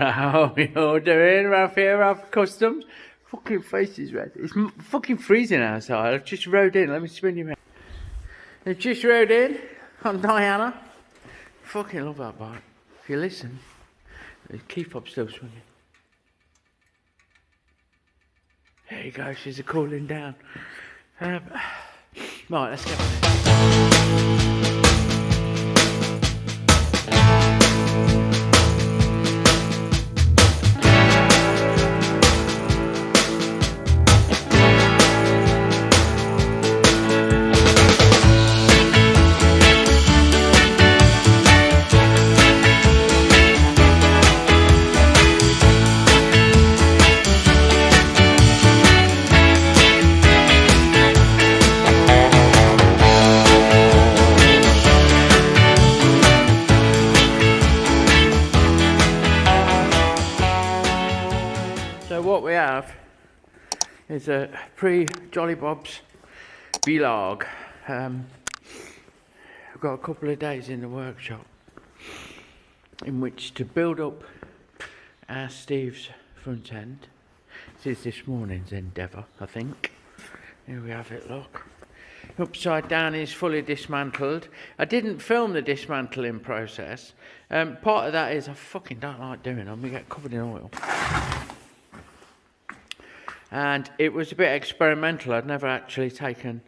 How you all doing, Ralfy? Ralph Customs? Fucking face is red. It's fucking freezing outside. I've just rode in. Let me spin you around. I've just rode in. I'm Diana. Fucking love that bike. If you listen, the key fob's still swinging. There you go. She's a cooling down. Right, let's go. So what we have is a pre-Jolly Bob's vlog. I've got a couple of days in the workshop in which to build up our Steve's front end. This is this morning's endeavour, I think. Here we have it, look. Upside down is fully dismantled. I didn't film the dismantling process. Part of that is I fucking don't like doing them. We get covered in oil. And it was a bit experimental. I'd never actually taken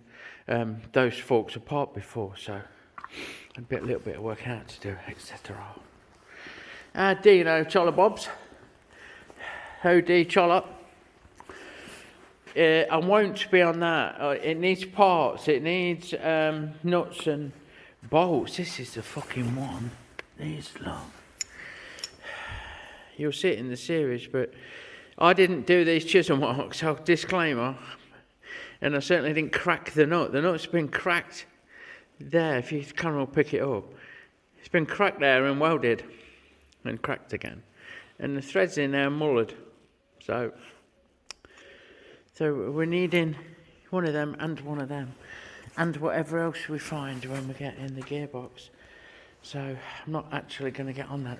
those forks apart before, so a little bit of work out to do, etc. Dino Cholla Bobs. OD Cholla. I won't be on that. It needs parts. It needs nuts and bolts. This is the fucking one. These long. You'll see it in the series, but I didn't do these chisel marks, so disclaimer, and I certainly didn't crack the nut. The nut's been cracked there, if you can all pick it up. It's been cracked there and welded, and cracked again. And the thread's in there mullered. So we're needing one of them, and and whatever else we find when we get in the gearbox. So I'm not actually going to get on that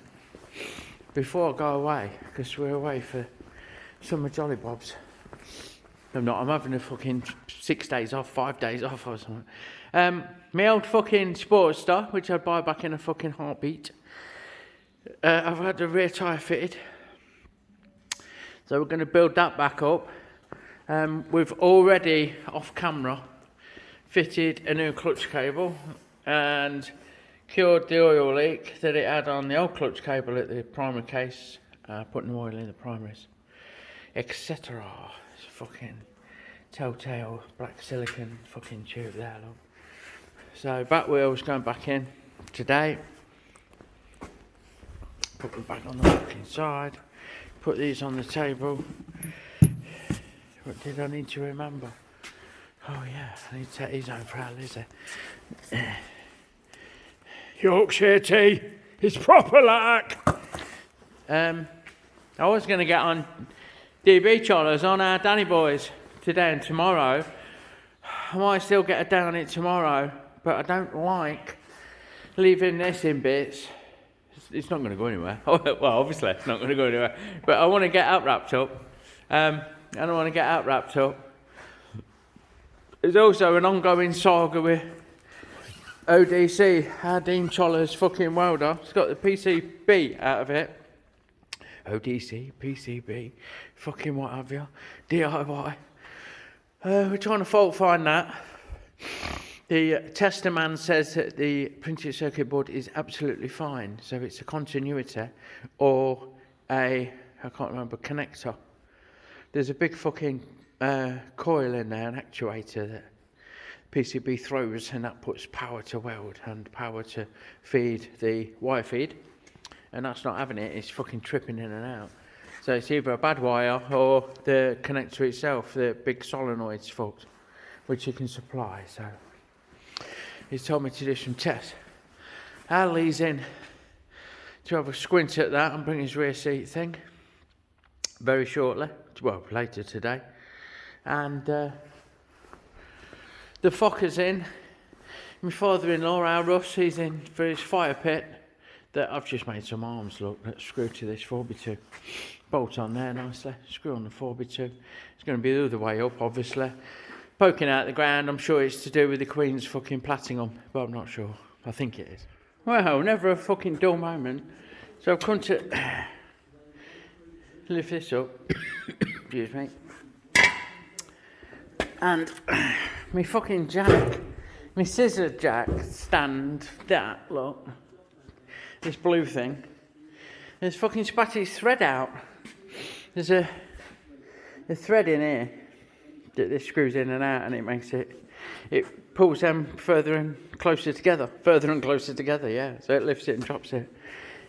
before I go away, because we're away for summer Jolly Bobs. I'm not, I'm having a fucking 6 days off, 5 days off or something. My old fucking Sportster, which I'd buy back in a fucking heartbeat. I've had the rear tyre fitted. So we're going to build that back up. We've already, off camera, fitted a new clutch cable and cured the oil leak that it had on the old clutch cable at the primary case, putting oil in the primaries, etc. It's fucking telltale black silicon fucking tube there, look. So back wheels going back in today. Put them back on the fucking side. Put these on the table. What did I need to remember? Oh yeah, I need to take these over for our Lizzie. Yorkshire tea is proper like. I was going to get on DB Chollers on our Danny boys today and tomorrow. I might still get a day on it tomorrow, but I don't like leaving this in bits. It's not going to go anywhere. Well, obviously it's not going to go anywhere, but I want to get out wrapped up. I don't want to get out wrapped up. There's also an ongoing saga with ODC, our Dean Choller's fucking welder. It's got the PCB out of it. ODC, PCB, fucking what have you, DIY. We're trying to fault find that. The tester man says that the printed circuit board is absolutely fine, so it's a continuity or I can't remember, connector. There's a big fucking coil in there, an actuator that PCB throws, and that puts power to weld and power to feed the wire feed. And that's not having it, it's fucking tripping in and out. So it's either a bad wire or the connector itself, the big solenoid's fault, which you can supply. So he's told me to do some tests. Ali's in to have a squint at that and bring his rear seat thing very shortly, well, later today. And the fucker's in. My father-in-law, our Russ, he's in for his fire pit. that I've just made some arms, look, that screw to this 4x2. Bolt on there nicely, screw on the 4x2. It's going to be the other way up, obviously. Poking out the ground, I'm sure it's to do with the Queen's fucking platinum, but I'm not sure. I think it is. Well, never a fucking dull moment. So I've come to lift this up. Excuse me. And my fucking jack, my scissor jack stand, that, look. This blue thing. There's fucking spat its thread out. There's a thread in here that this screws in and out, and it pulls them further and closer together. Yeah. So it lifts it and drops it.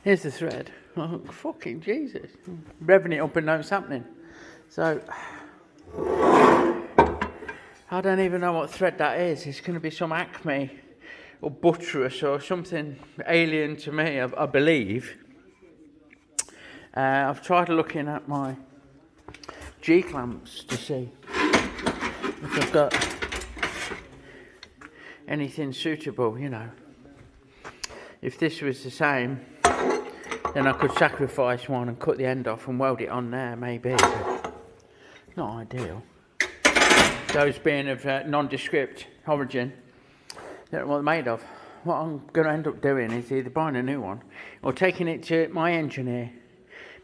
Here's the thread. Oh, fucking Jesus. Revving it up and know it's happening. So, I don't even know what thread that is. It's going to be some Acme or buttress or something alien to me, I believe. I've tried looking at my G-clamps to see if I've got anything suitable, you know. If this was the same, then I could sacrifice one and cut the end off and weld it on there, maybe. But not ideal. Those being of nondescript origin, don't know what they're made of. What I'm going to end up doing is either buying a new one or taking it to my engineer,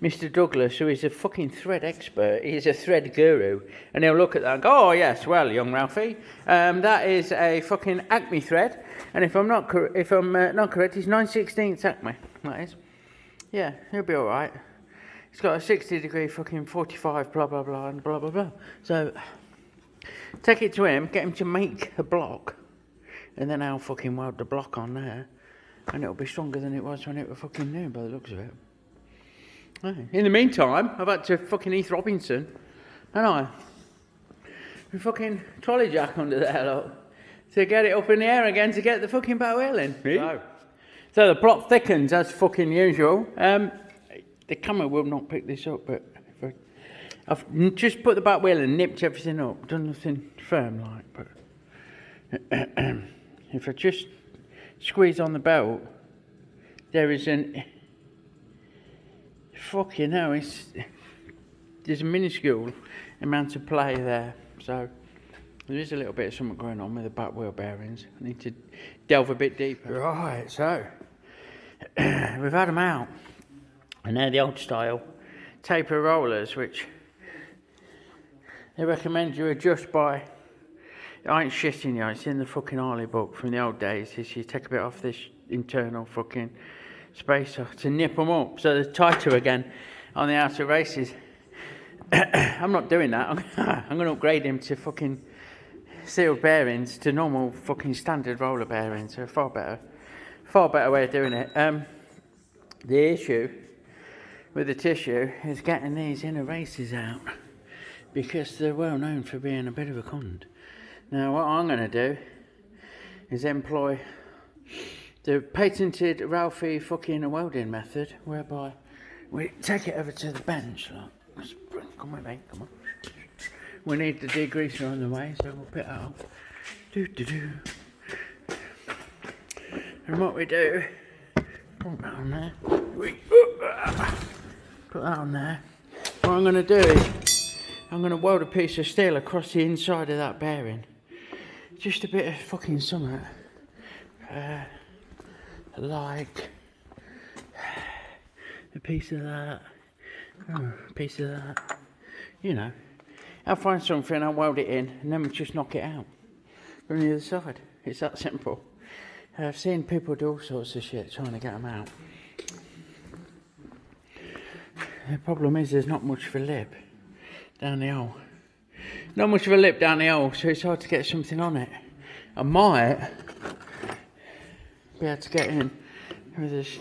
Mr. Douglas, who is a fucking thread expert. He's a thread guru, and he'll look at that and go, "Oh yes, well, young Ralphie, that is a fucking Acme thread, and if I'm not correct, it's 9/16 Acme. That is, yeah, he'll be all right. He's got a 60-degree fucking 45, blah blah blah, and blah blah blah. So take it to him, get him to make a block, and then I'll fucking weld the block on there, and it'll be stronger than it was when it was fucking new, by the looks of it." In the meantime, I've had to fucking Heath Robinson, and I fucking trolley jack under there, look, to get it up in the air again to get the fucking back wheel in. So the plot thickens as fucking usual. The camera will not pick this up, but I've just put the back wheel and nipped everything up, done nothing firm like, but if I just squeeze on the belt, there is an fucking hell, there's a minuscule amount of play there, so there is a little bit of something going on with the back wheel bearings. I need to delve a bit deeper. Right, so we've had them out, and they're the old style taper rollers, which they recommend you adjust by, I ain't shitting you, it's in the fucking Harley book from the old days, is you take a bit off this internal fucking spacer to nip them up so they're tighter again on the outer races. I'm not doing that. I'm going to upgrade him to fucking sealed bearings, to normal fucking standard roller bearings. So far better way of doing it. The issue with the tissue is getting these inner races out, because they're well known for being a bit of a cunt. Now what I'm going to do is employ the patented Ralfy fucking welding method, whereby we take it over to the bench. Look, come with me, come on. We need the degreaser on the way, so we'll put that off. And what we do, put that on there. Put that on there. What I'm going to do is, I'm going to weld a piece of steel across the inside of that bearing. Just a bit of fucking something. Like a piece of that, a piece of that, you know. I'll find something, I'll weld it in, and then we'll just knock it out from the other side. It's that simple. I've seen people do all sorts of shit trying to get them out. The problem is there's not much of a lip down the hole. Not much of a lip down the hole, so it's hard to get something on it. I might be able to get in with this,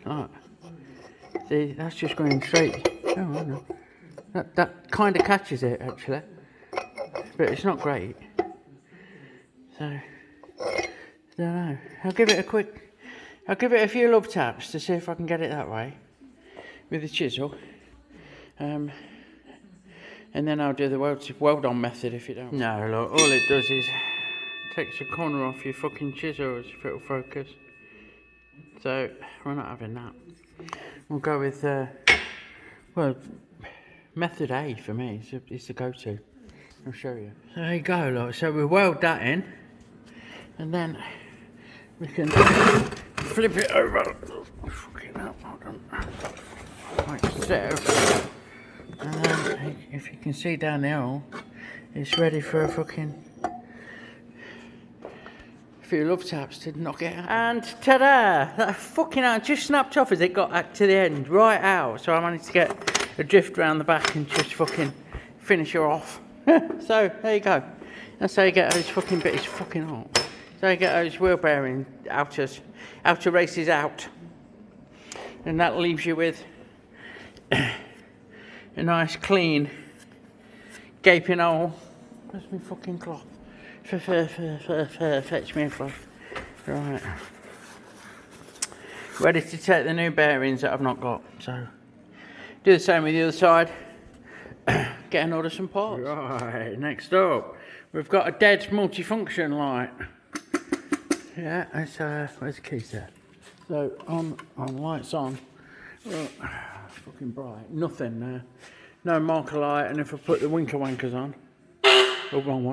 like, see, that's just going straight. Oh, I know. That kind of catches it, actually, but it's not great. So, I don't know. I'll give it a few love taps to see if I can get it that way with the chisel. And then I'll do the weld-on method if you don't. No, look, all it does is takes a corner off your fucking chisel if it'll focus. So we're not having that. We'll go with, well, method A for me is the go-to. I'll show you. There you go, look. So we weld that in, and then we can flip it over. Fucking hell, hold on. Like so. And then, if you can see down the hole, it's ready for a fucking few love taps to knock it out. And ta-da! That fucking hell just snapped off as it got to the end, right out. So I managed to get a drift round the back and just fucking finish her off. So there you go. That's how you get those fucking bits. It's fucking hot. That's how you get those wheel bearing outer races out. And that leaves you with a nice clean gaping hole. Where's my fucking cloth? Fetch me a cloth. Right. Ready to take the new bearings that I've not got. So do the same with the other side. Get and order some parts. Right, next up, we've got a dead multifunction light. Yeah, it's where's the keys there? So on lights on. Well, fucking bright. Nothing there. No marker light, and if I put the winker wankers on, oh, wrong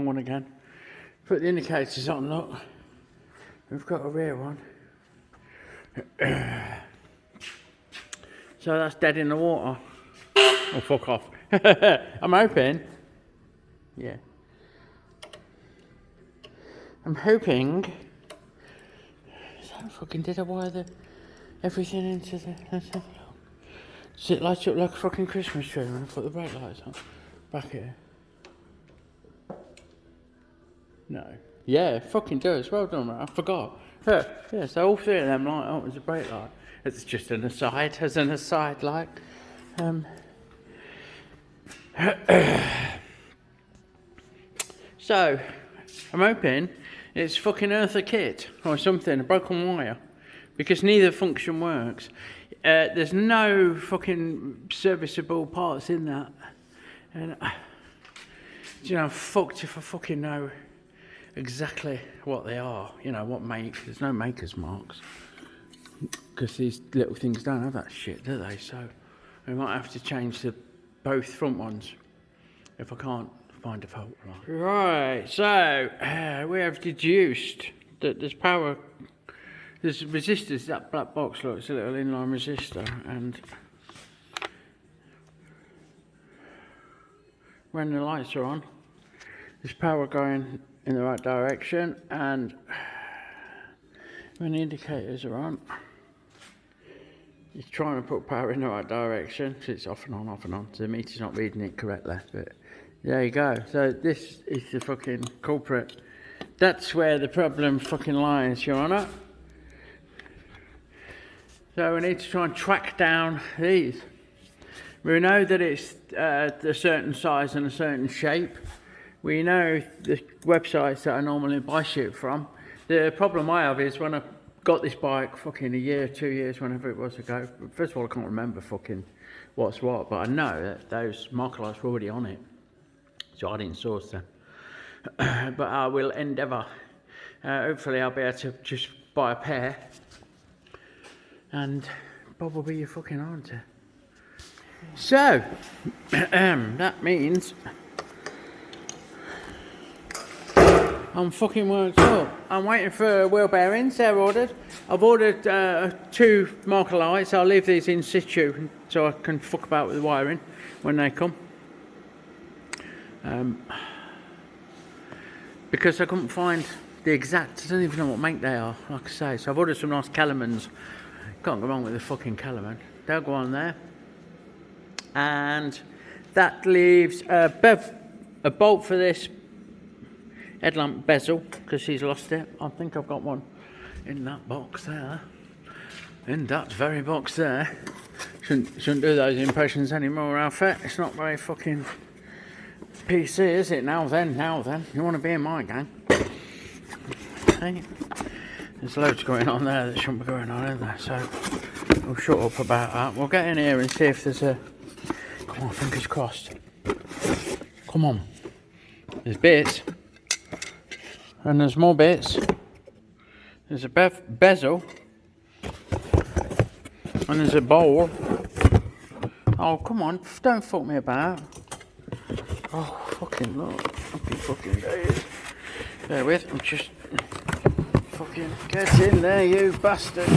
one again. Put the indicators on. Look, we've got a rear one. So that's dead in the water. Oh, fuck off. I'm hoping. Yeah. I'm hoping. So fucking did I wire everything into the. Does it light up like a fucking Christmas tree when I put the brake lights on? Back here. No. Yeah, it fucking does. Well done, man. I forgot. Yeah, so all three of them light up as a brake light. It's just an aside, like. So, I'm hoping it's fucking earther kit or something, a broken wire, because neither function works. There's no fucking serviceable parts in that, and you know, I'm fucked if I fucking know exactly what they are. You know what make? There's no maker's marks because these little things don't have that shit, do they? So we might have to change both front ones if I can't find a fault line. Right, so we have deduced that there's resistors. That black box looks a little inline resistor, and when the lights are on, there's power going in the right direction, and when the indicators are on, it's trying to put power in the right direction, so it's off and on, so the meter's not reading it correctly, but there you go. So this is the fucking culprit. That's where the problem fucking lies, Your Honour. So we need to try and track down these. We know that it's a certain size and a certain shape. We know the websites that I normally buy shit from. The problem I have is when I got this bike fucking a year, 2 years, whenever it was ago. First of all, I can't remember fucking what's what, but I know that those marker lights were already on it, so I didn't source them. But I will endeavour. Hopefully I'll be able to just buy a pair, and Bob will be your fucking answer. So that means I'm fucking worked up. I'm waiting for wheel bearings. They're ordered. I've ordered 2 marker lights. I'll leave these in situ so I can fuck about with the wiring when they come. Because I couldn't find the exact. I don't even know what make they are. Like I say, so I've ordered some nice Kellermans. Can't go wrong with the fucking Kellerman. They'll go on there. And that leaves a bolt for this headlamp bezel, because he's lost it. I think I've got one in that box there. In that very box there. Shouldn't do those impressions anymore, Ralfy. It's not very fucking PC, is it? Now then. You want to be in my gang? Okay. There's loads going on there that shouldn't be going on, isn't there? So we'll shut up about that. We'll get in here and see if there's a. Come on, fingers crossed. Come on. There's bits. And there's more bits. There's a bezel. And there's a bowl. Oh, come on, don't fuck me about. Oh, fucking look. Happy fucking days. Bear with, I'm just fucking get in there, you bastard.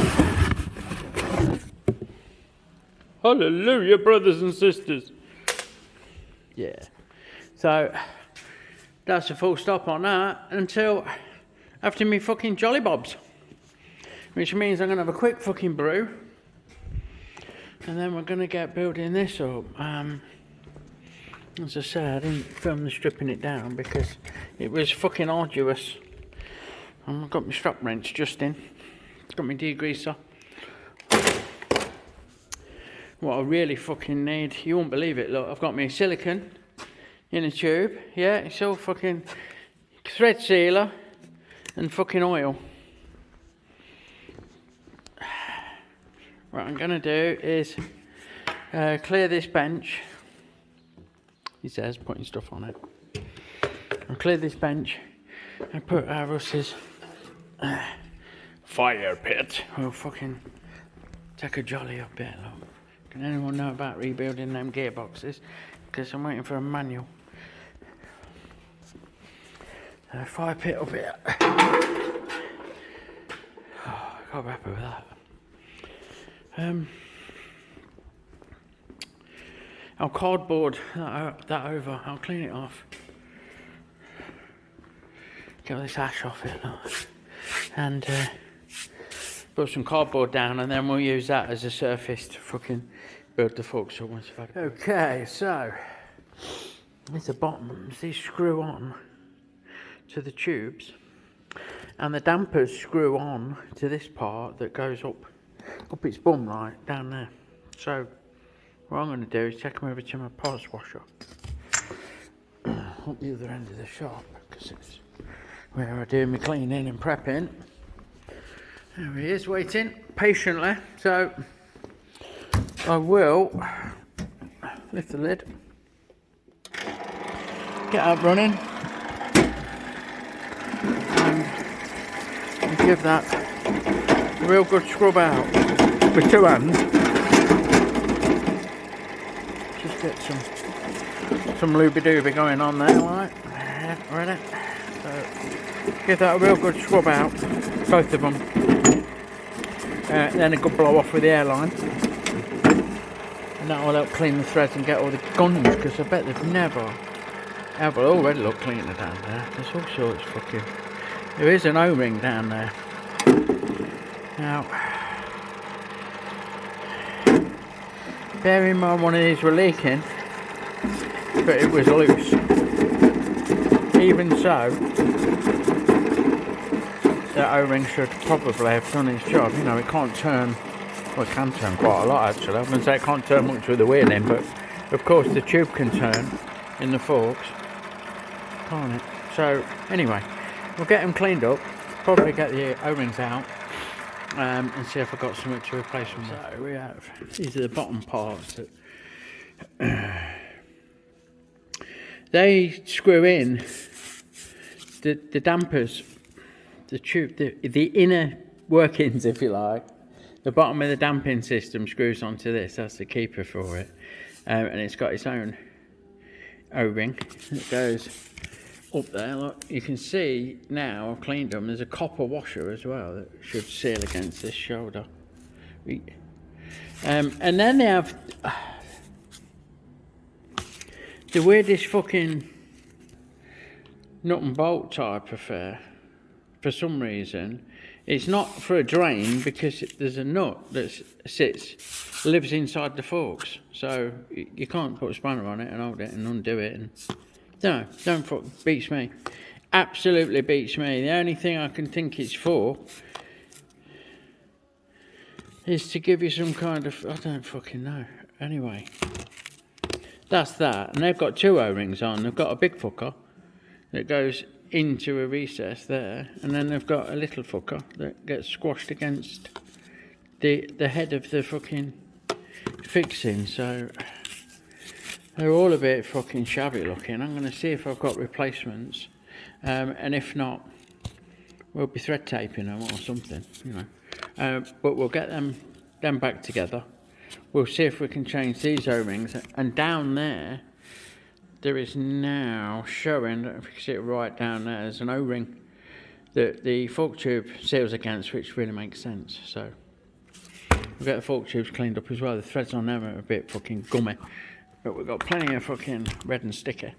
Hallelujah, brothers and sisters. Yeah. So, that's a full stop on that until after me fucking jolly bobs. Which means I'm going to have a quick fucking brew. And then we're going to get building this up. As I said, I didn't film the stripping it down because it was fucking arduous. I've got my strap wrench just in. Got my degreaser. What I really fucking need, you won't believe it, look, I've got my silicone in a tube. Yeah, it's all fucking thread sealer and fucking oil. What I'm going to do is clear this bench. He says, putting stuff on it. I'll clear this bench and put Russ's fire pit. We'll fucking take a jolly up here, look. Can anyone know about rebuilding them gearboxes? Because I'm waiting for a manual. Fire pit up here. Oh, I can't be happy with that. I'll cardboard that over. I'll clean it off. Get all this ash off it, look. And put some cardboard down, and then we'll use that as a surface to fucking build the forks up once we've had it. Okay, so with the bottoms, these screw on to the tubes, and the dampers screw on to this part that goes up its bum, right down there. So what I'm going to do is take them over to my parts washer up the other end of the shop, because it's where I do my cleaning and prepping. There he is, waiting patiently. So I will lift the lid, get up running, and give that a real good scrub out with two hands. Just get some looby-dooby going on there, right? Ready? So give that a real good scrub out, both of them. Then a good blow off with the airline, and that will help clean the threads and get all the guns, because I bet they've never ever already look cleaner down there. There's all sorts fucking. There is an O-ring down there. Now, bear in mind one of these were leaking, but it was loose. Even so, that O-ring should probably have done its job. You know, it can't turn, well, it can turn quite a lot actually. I wouldn't say it can't turn much with the wheel in, but of course the tube can turn in the forks, can't it? So anyway, we'll get them cleaned up, probably get the O-rings out, and see if I've got something to replace them with. So we have, these are the bottom parts that they screw in the dampers, the tube, the inner workings, if you like. The bottom of the damping system screws onto this. That's the keeper for it, and it's got its own O-ring that goes up there. Look, you can see now I've cleaned them. There's a copper washer as well that should seal against this shoulder. And then they have the weirdest fucking nut and bolt type affair. For some reason, it's not for a drain, because there's a nut that lives inside the forks, so you can't put a spanner on it and hold it and undo it. And no, don't fuck, beats me, absolutely beats me. The only thing I can think it's for is to give you some kind of, I don't fucking know. Anyway, that's that. And they've got two O-rings on. They've got a big fucker that goes into a recess there, and then they've got a little fucker that gets squashed against the head of the fucking fixing. So they're all a bit fucking shabby looking. I'm going to see if I've got replacements, and if not, we'll be thread taping them or something, you know. But we'll get them back together. We'll see if we can change these O-rings. And down there is now showing, if you can see it right down there, there's an O-ring that the fork tube seals against, which really makes sense. So we'll get the fork tubes cleaned up as well. The threads on them are a bit fucking gummy, but we've got plenty of fucking red and sticky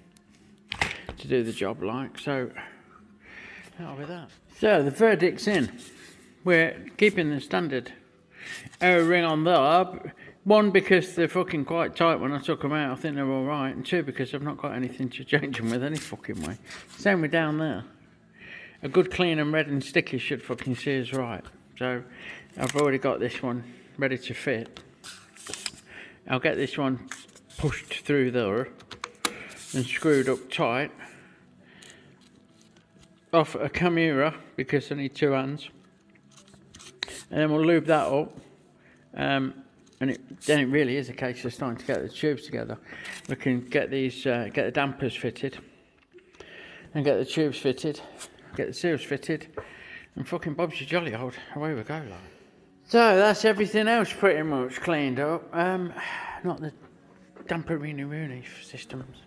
to do the job like. So that'll be that. So the verdict's in. We're keeping the standard O-ring on there. One, because they're fucking quite tight when I took them out. I think they're alright. And two, because I've not got anything to change them with any fucking way. Same with down there. A good clean and red and sticky should fucking see us right. So I've already got this one ready to fit. I'll get this one pushed through there and screwed up tight off a camera because I need two hands. And then we'll lube that up. And then it really is a case of starting to get the tubes together. We can get these, get the dampers fitted, and get the tubes fitted, get the seals fitted, and fucking Bob's your jolly old, away we go, like. So that's everything else pretty much cleaned up. Not the damperini systems.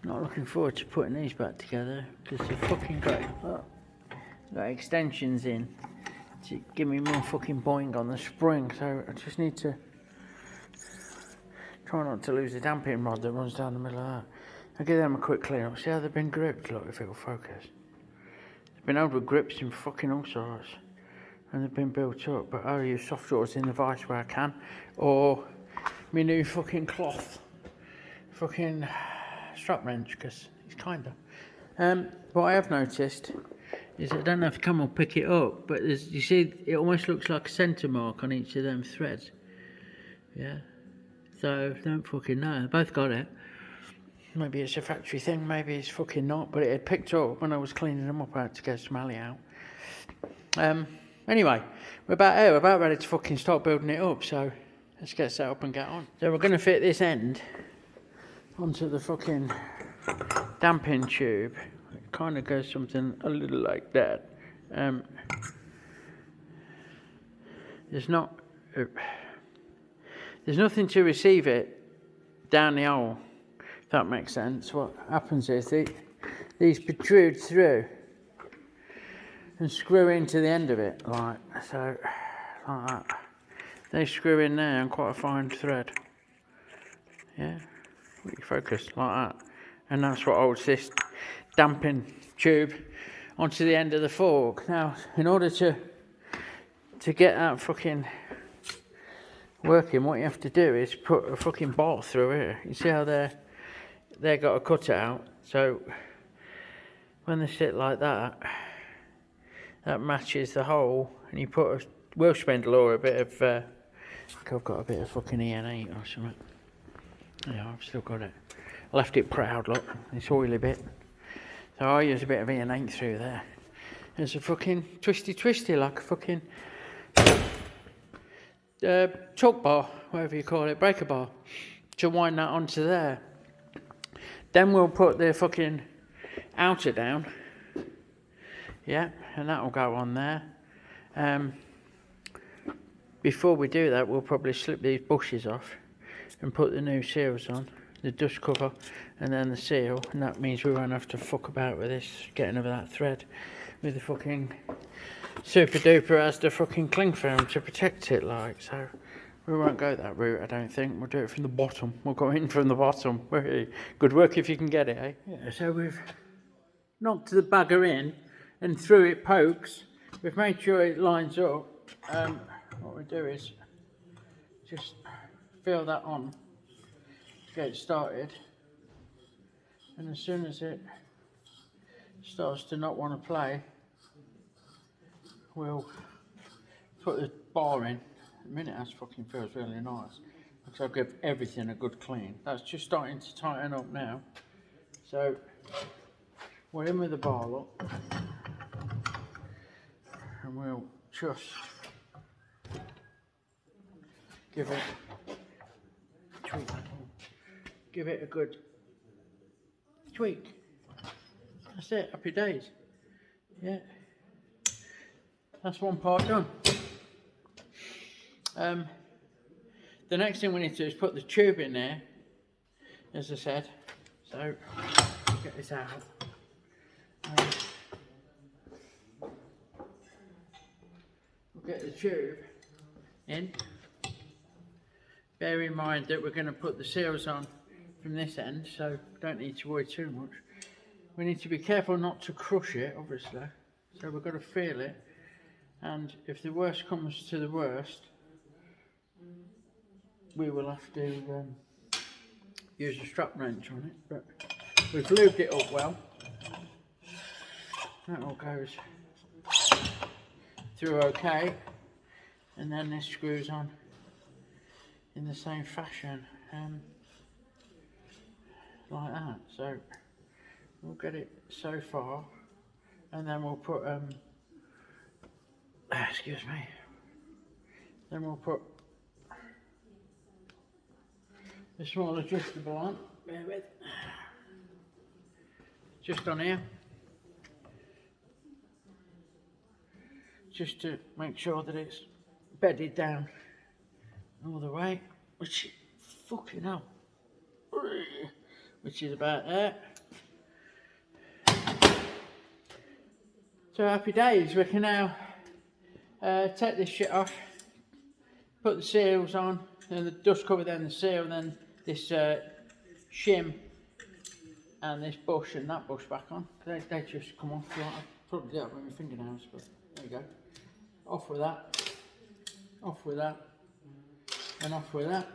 Not looking forward to putting these back together because they've fucking got extensions in to give me more fucking boing on the spring, so I just need to try not to lose the damping rod that runs down the middle of that. I'll give them a quick clean up. See how they've been gripped? Look, if it'll focus. They've been held with grips in fucking all sorts, and they've been built up, but I'll use soft drawers in the vise where I can, or my new fucking cloth fucking strap wrench, because it's kinda. What I have noticed is I don't know if Cam will pick it up, but you see it almost looks like a centre mark on each of them threads. Yeah, so don't fucking know. They both got it. Maybe it's a factory thing, maybe it's fucking not, but it had picked up when I was cleaning them up. I had to get Smally out. Anyway, we're about here, we're about ready to fucking start building it up, so let's get set up and get on. So we're going to fit this end onto the fucking damping tube. It kind of goes something a little like that. There's nothing to receive it down the hole, if that makes sense. What happens is these protrude through and screw into the end of it, like so, like that. They screw in there on quite a fine thread. Yeah, focus like that, and that's what holds this damping tube onto the end of the fork. Now, in order to get that fucking working, what you have to do is put a fucking bar through here. You see how they got a cutout, so when they sit like that, that matches the hole, and you put a wheel spindle or a bit of I think I've got a bit of fucking EN8 or something. Yeah, I've still got it. I left it proud, look, this oily bit. So I use a bit of EN8 through there. There's a fucking twisty like a fucking chalk bar, whatever you call it, breaker bar, to wind that onto there. Then we'll put the fucking outer down, yeah, and that will go on there. Before we do that, we'll probably slip these bushes off and put the new seals on, the dust cover and then the seal, and that means we won't have to fuck about with this, getting over that thread with the fucking super duper as the fucking cling film to protect it, like. So we won't go that route, I don't think. We'll do it from the bottom. We'll go in from the bottom. Good work if you can get it, eh? Yeah, so we've knocked the bagger in and through it pokes. We've made sure it lines up. What we do is just fill that on to get it started, and as soon as it starts to not want to play, we'll put the bar in. The minute that fucking feels really nice, because I'll give everything a good clean. That's just starting to tighten up now, so we're in with the bar up, and we'll just give it a good tweak. That's it, happy days. Yeah, that's one part done. The next thing we need to do is put the tube in there, as I said. So, get this out. We'll get the tube in. Bear in mind that we're going to put the seals on from this end, so don't need to worry too much. We need to be careful not to crush it, obviously. So we've got to feel it, and if the worst comes to the worst, we will have to use a strap wrench on it. But we've lubed it up well. That all goes through okay, and then this screws on in the same fashion, like that. So we'll get it so far, and then we'll put excuse me, then we'll put the small adjustable on, bear with, just on here, just to make sure that it's bedded down all the way, which fucking hell, which is about there. So happy days, we can now take this shit off, put the seals on, and the dust cover, then the seal, then this shim and this bush and that bush back on. They just come off. Like, I probably do that with my fingernails, but there you go. Off with that, off with that, and off with that.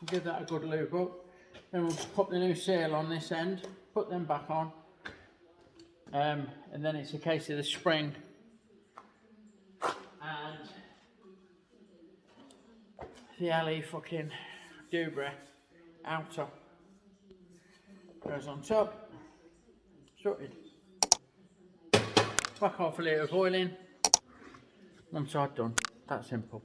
We'll give that a good lube up. Then we'll put the new seal on this end, put them back on, and then it's a case of the spring and the alley fucking dubra outer goes on top, sorted. Back off a litre of oil in, one side done, that simple.